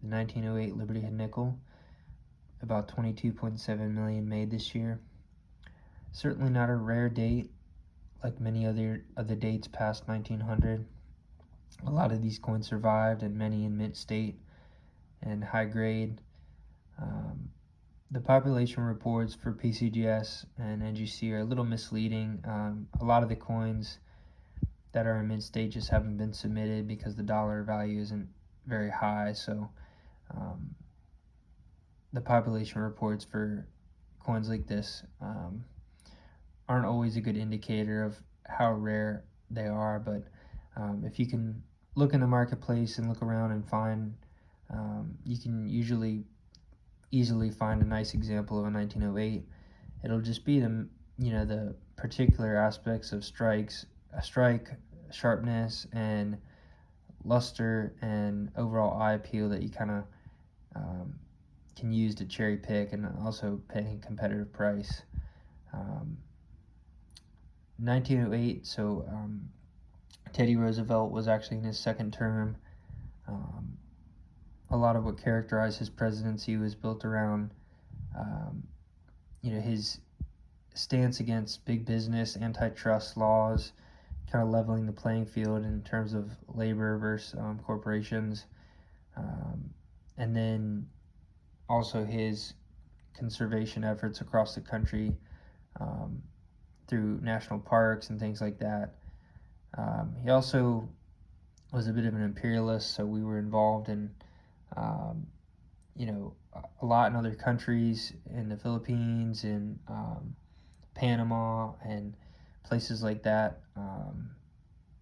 the 1908 Liberty nickel, about 22.7 million made this year. Certainly not a rare date like many other dates past 1900. A lot of these coins survived, and many in mint state and high grade. The population reports for PCGS and NGC are a little misleading. A lot of the coins that are in mint state just haven't been submitted because the dollar value isn't very high. So the population reports for coins like this aren't always a good indicator of how rare they are. But if you can look in the marketplace and look around and find, you can easily find a nice example of a 1908. It'll just be the particular aspects of strike sharpness and luster and overall eye appeal that you kind of can use to cherry pick and also pay a competitive price. 1908, so Teddy Roosevelt was actually in his second term. A lot of what characterized his presidency was built around his stance against big business, antitrust laws, kind of leveling the playing field in terms of labor versus corporations, and then also his conservation efforts across the country through national parks and things like that. He also was a bit of an imperialist, so we were involved in a lot in other countries, in the Philippines, in Panama, and places like that,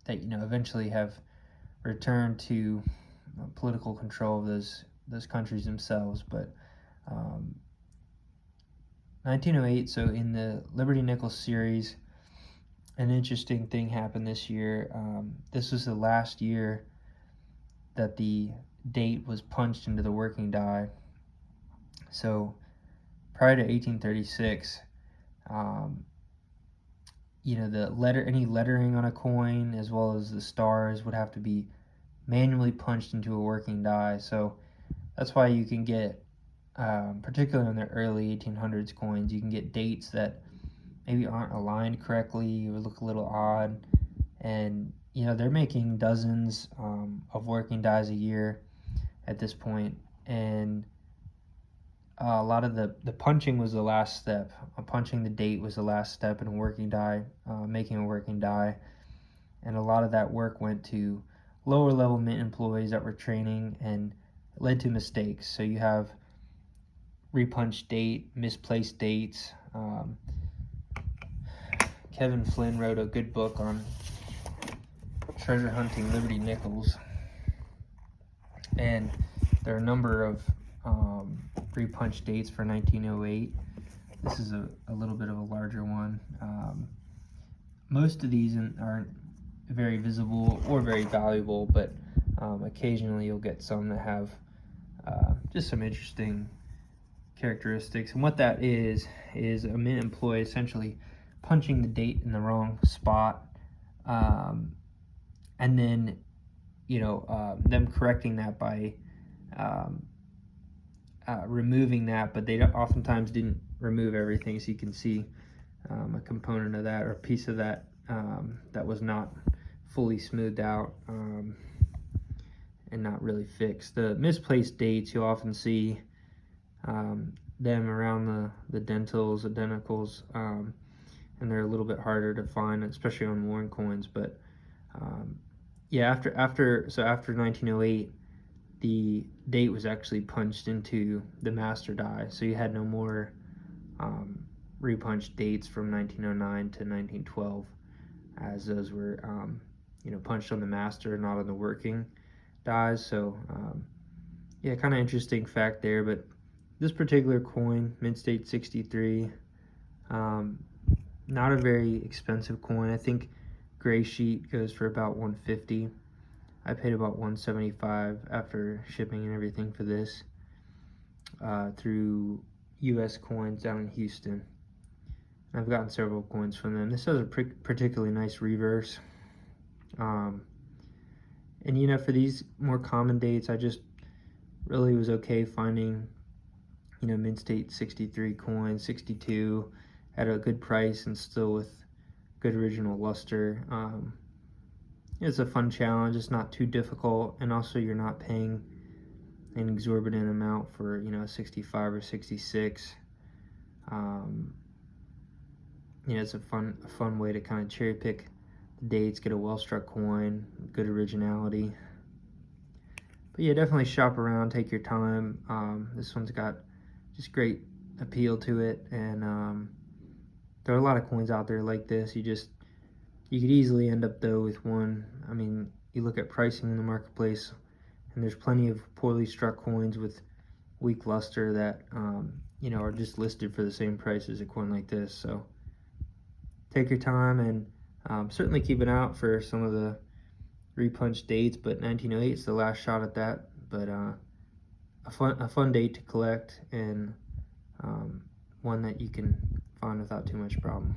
that eventually have returned to political control of those countries themselves. But 1908, so in the Liberty Nickel series, an interesting thing happened this year. This was the last year that the date was punched into the working die. So prior to 1836, any lettering on a coin as well as the stars would have to be manually punched into a working die. So that's why you can get, particularly on the early 1800s coins, you can get dates that maybe aren't aligned correctly or look a little odd. And they're making dozens of working dies a year at this point, and a lot of the punching was the last step. Punching the date was the last step in a working die, making a working die, and a lot of that work went to lower level mint employees that were training and led to mistakes. So you have repunched date, misplaced dates. Kevin Flynn wrote a good book on treasure hunting Liberty nickels, and there are a number of repunched dates for 1908. This is a little bit of a larger one. Most of these aren't very visible or very valuable, but occasionally you'll get some that have just some interesting characteristics. And what that is a mint employee essentially punching the date in the wrong spot, and then them correcting that by removing that, but they oftentimes didn't remove everything, so you can see a component of that or a piece of that that was not fully smoothed out and not really fixed. The misplaced dates, you'll often see them around the denticles, and they're a little bit harder to find, especially on worn coins. But after 1908, the date was actually punched into the master die, so you had no more repunched dates from 1909 to 1912, as those were punched on the master, not on the working dies. So kind of interesting fact there. But this particular coin, mint state 63, not a very expensive coin. I think gray sheet goes for about $150. I paid about $175 after shipping and everything for this through U.S. Coins down in Houston. I've gotten several coins from them. This has a particularly nice reverse. And for these more common dates, I just really was okay finding, you know, Mint State 63 coins, 62 at a good price and still with good original luster. It's a fun challenge. It's not too difficult, and also you're not paying an exorbitant amount for, you know, 65 or 66. You know, it's a fun way to kind of cherry pick the dates, get a well-struck coin, good originality. But yeah, definitely shop around, take your time. This one's got just great appeal to it, and there are a lot of coins out there like this. You could easily end up though with one. I mean, you look at pricing in the marketplace, and there's plenty of poorly struck coins with weak luster that you know, are just listed for the same price as a coin like this. So take your time, and certainly keep an eye out for some of the repunched dates. But 1908 is the last shot at that. But a fun date to collect, and one that you can find without too much problem.